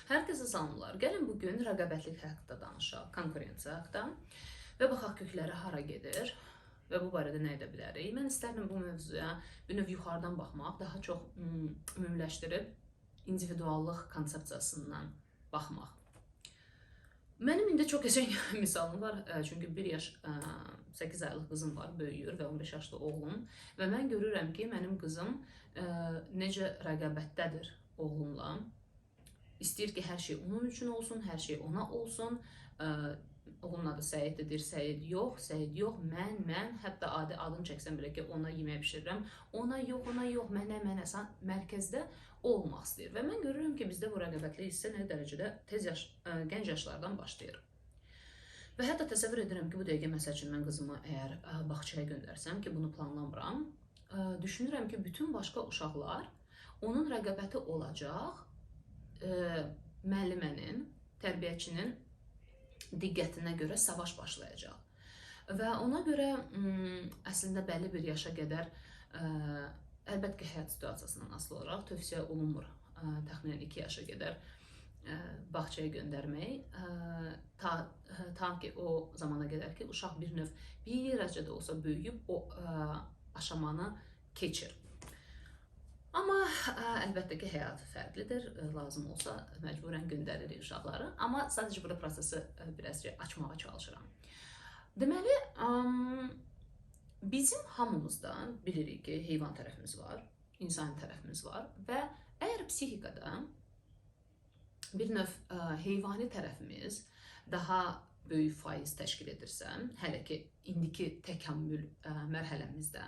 Hər kəsə salamlar. Gəlin bugün rəqabətlik haqqında danışaq, konkurensiya haqqında və baxaq kökləri hara gedir və bu barədə nə edə bilərik. Mən istərdim bu mövzuya bir növ yuxarıdan baxmaq, daha çox ümumiləşdirib individuallıq konsepsiyasından baxmaq. Mənim indi çox qəşəng misalım var. Çünki 1 yaş 8 aylıq qızım var, böyüyür və 15 yaşlı oğlum və mən görürəm ki, mənim qızım necə rəqabətdədir oğlumla. İstəyir ki, hər şey onun üçün olsun, hər şey ona olsun. Oğlunun adı Səiddir, Səid yox, mən, hətta adını çəksəm belə ki, ona yemək pişirirəm. Ona yox, mənə, mərkəzdə o olmaq istəyir. Və mən görürəm ki, bizdə bu rəqabətli hissə nə dərəcədə gənc yaşlardan başlayır. Və hətta təsəvvür edirəm ki, bu dəqiqə məsəl üçün mən qızımı əgər bağçaya göndərsəm ki, bunu planlamıram, düşünürəm ki, bütün başqa uşaqlar onun rəqabəti olacaq, müəllimənin, tərbiyəçinin diqqətinə görə savaş başlayacaq. Və ona görə əslində bəlli bir yaşa qədər, əlbəttə ki, həyat situasiyasından asılı olaraq tövsiyə olunmur təxminən 2 yaşa qədər bağçaya göndərmək, ta ki o zamana qədər ki, uşaq bir növ bir azca da olsa böyüyüb o aşamanı keçir. Amma əlbəttə ki, həyat fərqlidir, lazım olsa məcburən göndəririk uşaqları. Amma sadəcə burada prosesi birazca açmağa çalışıram. Deməli, bizim hamımızda bilirik ki, heyvan tərəfimiz var, insan tərəfimiz var və əgər psixikada bir növ heyvani tərəfimiz daha böyük faiz təşkil edirsə, hələ ki, indiki təkamül mərhələmizdə,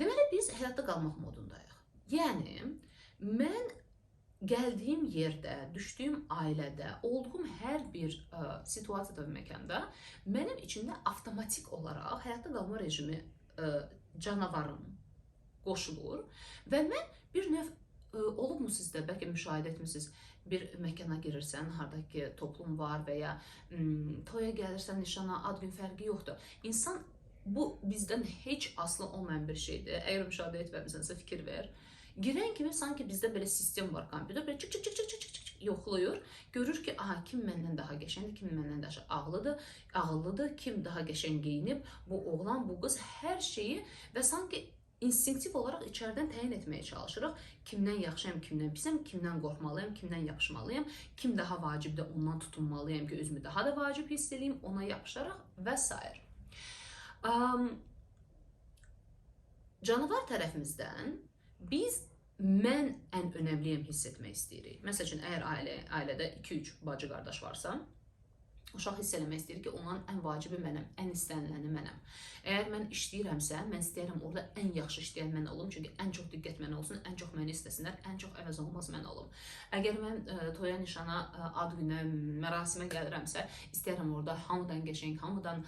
deməli, biz həyatda qalmaq modundayıq. Yəni, mən gəldiyim yerdə, düşdüyüm ailədə, olduğum hər bir situasiyada və məkanda mənim içində avtomatik olaraq həyatda qalma rejimi canavarım qoşulur və mən bir növ olubmu sizdə, bəlkə müşahidə etmişsiniz, bir məkana girirsən, haradakı toplum var və ya toya gəlirsən, nişana, ad gün fərqi yoxdur. İnsan, bu bizdən heç asılı olmayan bir şeydir. Əgər müşahidə etməmisənsə fikir ver. Girən kimi sanki bizdə belə sistem var, kompüter belə çık yoxlayır. Görür ki, aha, kim məndən daha qəşəngdir, kim məndən daha ağıllıdır, kim daha qəşəng geyinib, bu oğlan, bu qız, hər şeyi və sanki instinktiv olaraq içərdən təyin etməyə çalışırıq. Kimdən yaxşıyam, kimdən pisəm, kimdən qorxmalıyam, kimdən yapışmalıyam, kim daha vacibdir, ondan tutunmalıyam ki, özümü daha da vacib hiss edeyim, ona yapışaraq və s. Canavar tərəfimizdən biz mən ən önəmliyəm hiss etmək istəyirik. Məsəl üçün, əgər ailədə 2-3 bacı qardaş varsa, uşaq hiss eləmək istəyir ki, onların ən vacibi mənəm, ən istəniləni mənəm. Əgər mən işləyirəmsə, mən istəyirəm orada ən yaxşı işləyən mən olum, çünki ən çox diqqət mənə olsun, ən çox məni istəsinlər, ən çox əvəz olmaz mən olum. Əgər mən toya, nişana, ad günə, mərasimə gəlirəmsə, istəyirəm orada hamıdan qəşəng, hamıdan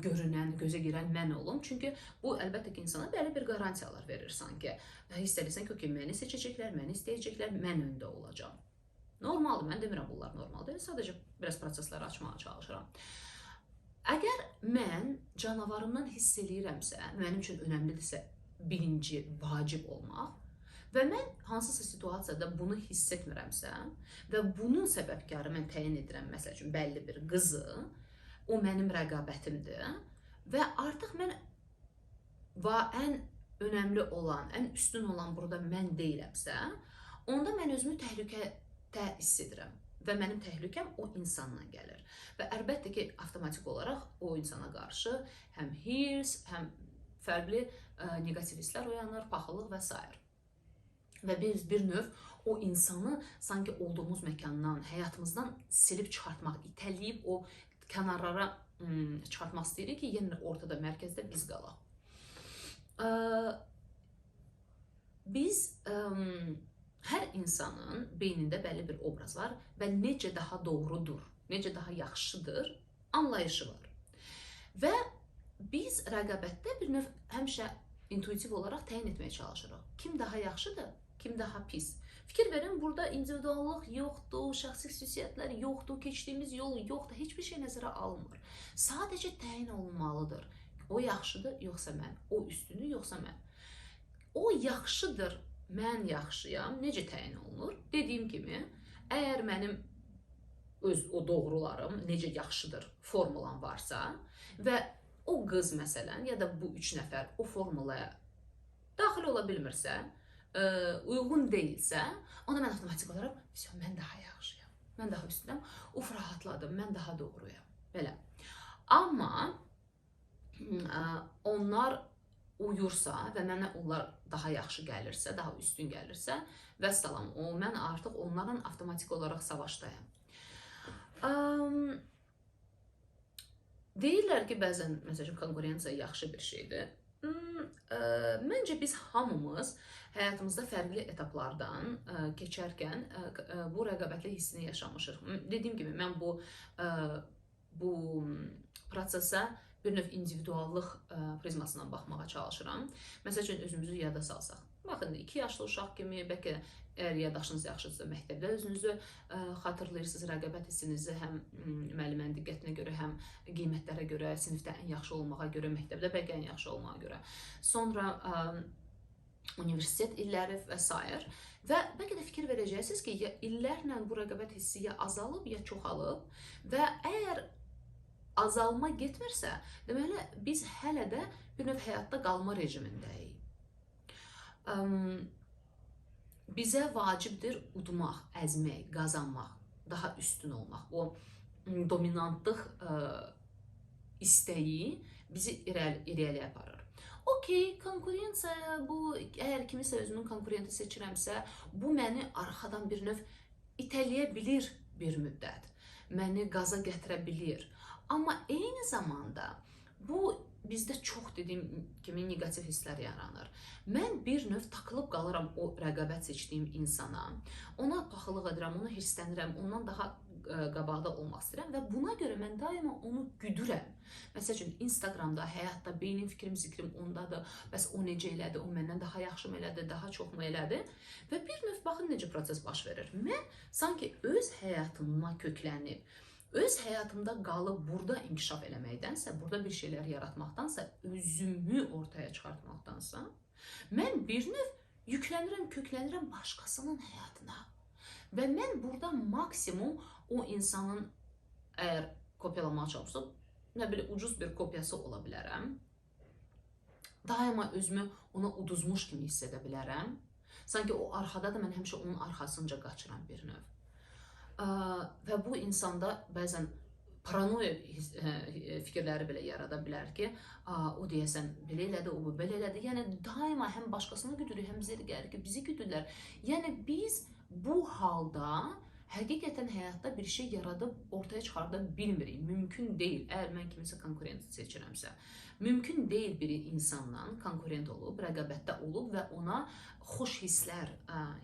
görünən, gözə girən mən olum. Çünki bu, əlbəttə ki, insana belə bir qarantiyalar verir sanki. Hiss edirsən ki, məni seçəcəklər, məni istəyəcəklər, mən öndə olacağım. Normaldır, mən demirəm bunlar normaldır, sadəcə biraz prosesləri açmağa çalışıram. Əgər mən canavarımdan hiss eləyirəmsə, mənim üçün önəmlidirsə birinci, vacib olmaq və mən hansısa situasiyada bunu hiss etmirəmsə və bunun səbəbkarı mən təyin edirəm, məsəl üçün, bəlli bir qızı, o mənim rəqabətimdir və artıq mən ən önəmli olan, ən üstün olan burada mən deyiləmsə, onda mən özümü təhlükədə hiss edirəm və mənim təhlükəm o insanla gəlir. Və əlbəttə ki, avtomatik olaraq o insana qarşı həm hirs, həm fərqli negativ hisslər oyanır, paxıllıq və s. Və biz bir növ o insanı sanki olduğumuz məkandan, həyatımızdan silib çıxartmaq, itələyib o kənarlara çıxartmaq istəyirik ki, yenə ortada, mərkəzdə biz qalaq. Biz hər insanın beynində bəlli bir obraz var və necə daha doğrudur, necə daha yaxşıdır anlayışı var. Və biz rəqabətdə bir növ həmişə intuitiv olaraq təyin etməyə çalışırıq. Kim daha yaxşıdır, kim daha pis. Fikir verin, burada individuallıq yoxdur, şəxsi xüsusiyyətlər yoxdur, keçdiyimiz yol yoxdur, heç bir şey nəzərə alınmır. Sadəcə təyin olunmalıdır. O yaxşıdır, yoxsa mən, o üstündür, yoxsa mən. O yaxşıdır, mən yaxşıyam, necə təyin olunur? Dediyim kimi, Əgər mənim öz o doğrularım necə yaxşıdır formulam varsa və o qız məsələn ya da bu 3 nəfər o formulaya daxil ola bilmirsə, uyğun deyilsə, ona mən avtomatik olaraq mən daha yaxşıyam, mən daha üstünəm, rahatladım, mən daha doğruyam. Belə. Amma onlar uyursa və mənə onlar daha yaxşı gəlirsə, daha üstün gəlirsə, vəssalam, mən artıq onlarla avtomatik olaraq savaşdayam. Deyirlər ki, bəzən məsələn konkurensiya yaxşı bir şeydir. Məncə biz hamımız həyatımızda fərqli etaplardan keçərkən bu rəqabətli hissini yaşamışıq. Dediyim kimi, mən bu prosesə bir növ individuallıq prizmasından baxmağa çalışıram. Məsəl üçün, özümüzü yada salsaq. Baxın, 2 yaşlı uşaq kimi, bəlkə əgər yaddaşınız yaxşıdırsa, məktəbdə özünüzü xatırlayırsınız, rəqabət hissinizi həm müəllimənin diqqətinə görə, həm qiymətlərə görə, sinifdə ən yaxşı olmağa görə, məktəbdə bəlkə ən yaxşı olmağa görə. Sonra universitet illəri və s. Və bəlkə də fikir verəcəksiniz ki, ya illərlə bu rəqabət hissi ya azalıb, ya çoxalıb və əgər azalma getmirsə, deməli, biz hələ də bir növ həyatda qalma rejimindəyik. Bizə vacibdir udmaq, əzmək, qazanmaq, daha üstün olmaq. O dominantlıq istəyi bizi irəliyə aparır. Okey, konkurensiya bu, əgər kimisə özümün konkurenti seçirəmsə, bu məni arxadan bir növ itələyə bilir bir müddət. Məni qaza gətirə bilir. Amma eyni zamanda bu bizdə çox dediyim kimi negativ hisslər yaranır. Mən bir növ takılıb qalıram o rəqabət seçdiyim insana, ona paxıllıq edirəm, ona hirslənirəm, ondan daha qabaqda olmaq istəyirəm və buna görə mən daima onu güdürəm. Məsəl üçün, Instagramda, həyatda beynim, fikrim, zikrim ondadır, bəs o necə elədi, o məndən daha yaxşı mı elədi, daha çox mu elədi və bir növ baxın necə proses baş verir. Mən sanki öz həyatıma köklənib, öz həyatımda qalıb burada inkişaf eləməkdənsə, burada bir şeylər yaratmaqdansa, özümü ortaya çıxartmaqdansa, mən bir növ yüklənirəm, köklənirəm başqasının həyatına. Və mən burada maksimum o insanın əgər kopyalamağa çalışsam, nə bilim, ucuz bir kopyası ola bilərəm. Daima özümü ona uduzmuş kimi hiss edə bilərəm. Sanki o arxadadır, mən həmişə onun arxasınca qaçıram bir növ. Və bu insanda bəzən paranoya fikirləri belə yarada bilər ki, o deyəsən belə elədi, o belə elədi. Yəni daima həm başqasını güdürük, həm bizə gəlir ki, bizi güdürlər. Yəni biz bu halda həqiqətən həyatda bir şey yaradıb ortaya çıxarda bilmirik. Mümkün deyil. Əgər mən kimisə konkurent seçirəmsə, mümkün deyil bir insanla konkurent olub, rəqabətdə olub və ona xoş hisslər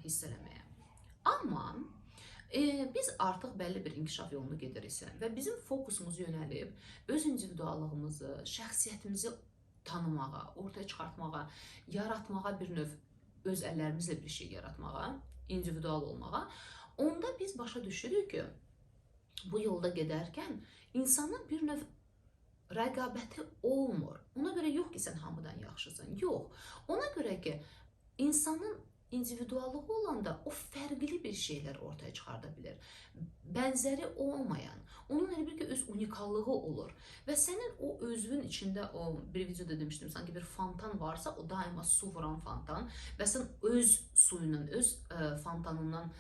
hiss eləməyə. Amma biz artıq bəlli bir inkişaf yolunu gediriksə və bizim fokusumuz yönəlib öz individuallığımızı, şəxsiyyətimizi tanımağa, ortaya çıxartmağa, yaratmağa bir növ öz əllərimizlə bir şey yaratmağa, individual olmağa, onda biz başa düşürük ki, bu yolda gedərkən insanın bir növ rəqabəti olmur. Ona görə yox ki, sən hamıdan yaxşısan. Yox. Ona görə ki, insanın individuallığı olanda o fərqli bir şeylər ortaya çıxarda bilir. Bənzəri olmayan, onun elə bir ki, öz unikallığı olur. Və sənin o özünün içində, o bir videoda demişdim, sanki bir fontan varsa, o daima su vuran fontan və sən öz suyundan, öz fontanından,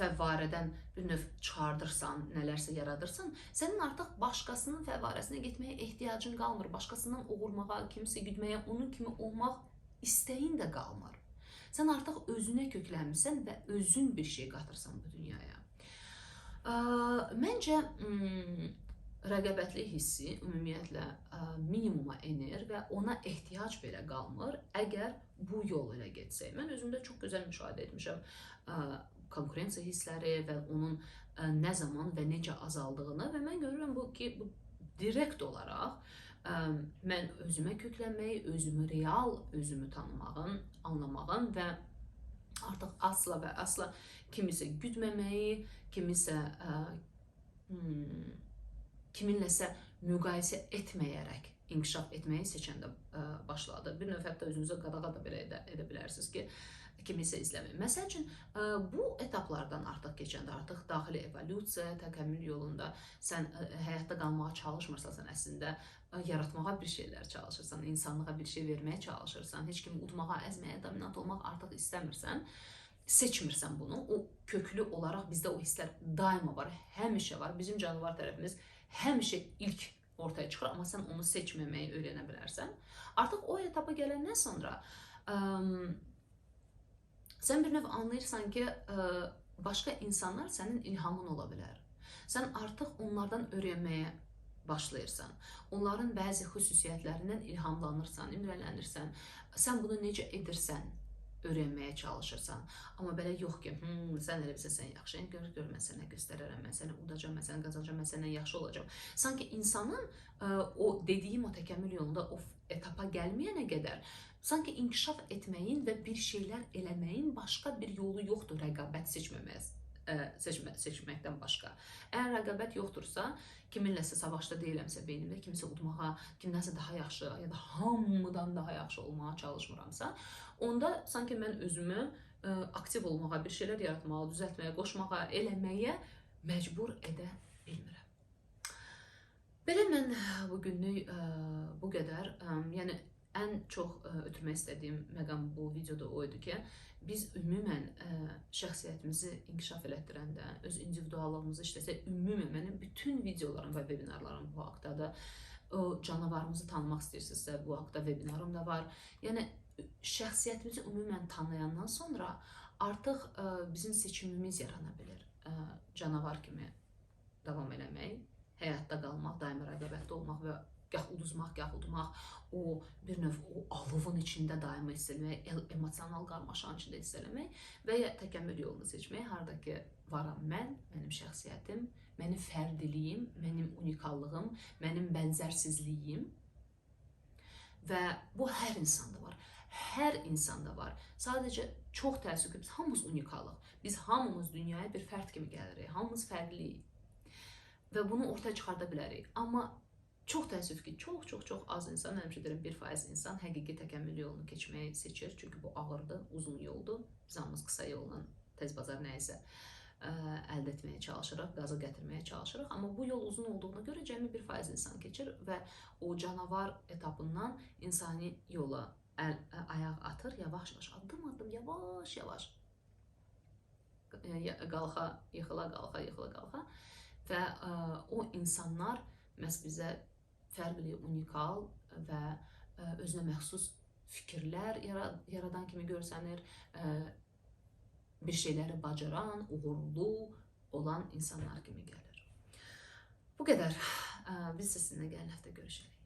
fəvvarədən bir növ çıxardırsan, nələrsə yaradırsan, sənin artıq başqasının fəvvarəsinə getməyə ehtiyacın qalmır. Başqasından oğurmağa, kimsə güdməyə, onun kimi olmaq istəyin də qalmır. Sən artıq özünə köklənmirsən və özün bir şey qatırsan bu dünyaya. Məncə, rəqabətli hissi ümumiyyətlə minimuma enir və ona ehtiyac belə qalmır, əgər bu yol ilə getsək. Mən özümdə çox gözəl müşahidə etmişəm konkurensiya hissləri və onun nə zaman və necə azaldığını və mən görürəm ki, bu direkt olaraq mən özümə köklənməyi, özümü real, özümü tanımağın, anlamağın və artıq asla və asla kimisə güdməməyi, kimisə kiminləsə müqayisə etməyərək inkişaf etməyi seçəndə başladı. Bir növ hətta özünüzə qadağa da belə edə bilərsiniz ki, kimisə izləmək. Məsəl üçün, bu etaplardan artıq keçəndə, artıq daxili evolyusiya, təkəmmül yolunda sən həyatda qalmağa çalışmırsan, sən əslində yaratmağa bir şeylər çalışırsan, insanlığa bir şey verməyə çalışırsan, heç kimi udmağa, əzməyə, dominant olmaq artıq istəmirsən, seçmirsən bunu. O köklü olaraq bizdə o hisslər daima var, həmişə var. Bizim canavar tərəfimiz həmişə ilk ortaya çıxır, amma sən onu seçməməyi öyrənə bilərsən. Artıq o etapa gələndən sonra sən bir növ anlayırsan ki, başqa insanlar sənin ilhamın ola bilər. Sən artıq onlardan öyrənməyə başlayırsan. Onların bəzi xüsusiyyətlərindən ilhamlanırsan, imrələnirsən. Sən bunu necə edirsən, öyrənməyə çalışırsan. Amma belə yox ki, sən elə bilsən, sən yaxşı, gör, mən sənə göstərərəm, mən səni udacam, mən səni qazanacam, mən səndən yaxşı olacam. Sanki insanın o dediyim o təkəmmül yolunda o etapa gəlməyənə qədər sanki inkişaf etməyin və bir şeylər eləməyin başqa bir yolu yoxdur rəqabət seçməkdən başqa. Əgər rəqabət yoxdursa, kiminləsə savaşda deyiləmsə beynimdə, kimsə udmağa, kimdənsə daha yaxşı ya da hamıdan daha yaxşı olmağa çalışmıramsa, onda sanki mən özümü aktiv olmağa, bir şeylər yaratmağa, düzəltməyə, qoşmağa, eləməyə məcbur edə bilmirəm. Belə mən bugünlük bu qədər. Yəni ən çox ötürmək istədiyim məqam bu videoda o idi ki, biz ümumən şəxsiyyətimizi inkişaf elətdirəndə, öz individuallığımızı işləsək, ümumən mənim bütün videolarım və webinarlarım bu haqdadır. Canavarımızı tanımaq istəyirsinizsə, bu haqda webinarım da var. Yəni şəxsiyyətimizi ümumən tanıyandan sonra artıq bizim seçimimiz yarana bilir. Canavar kimi davam eləmək, həyatda qalmaq, daimi rəqabətdə olmaq və gah uduzmaq, gah udmaq, o bir növ o alovun içində daima hiss etmək, emosional qarmaşanın içində hiss etmək və ya təkəmmül yolunu seçmək, harda ki varam mən, mənim şəxsiyyətim, mənim fərdiliyim, mənim unikallığım, mənim bənzərsizliyim və bu hər insanda var. Hər insanda var. Sadəcə çox təəssüf ki, biz hamımız unikallıq. Biz hamımız dünyaya bir fərd kimi gəlirik, hamımız fərqliyik və bunu ortaya çıxarda bilərik. Amma çox təəssüf ki, çox az insan, həmişə deyirəm 1% insan həqiqi təkəmmül yolunu keçməyi seçir. Çünki bu ağırdır, uzun yoldur. Biz hamımız qısa yolla tez bazar nəyisə əldə etməyə çalışırıq, qaza gətirməyə çalışırıq. Amma bu yol uzun olduğuna görə cəmi 1% insan keçir və o canavar etapından insani yola ayaq atır, yavaş-yavaş, addım-addım, yavaş-yavaş qalxa, yıxıla və o insanlar məhz bizə fərqli, unikal və özünə məxsus fikirlər yaradan kimi görsənir, bir şeyləri bacaran, uğurlu olan insanlar kimi gəlir. Bu qədər. Biz sizinlə gələn həftə görüşərik.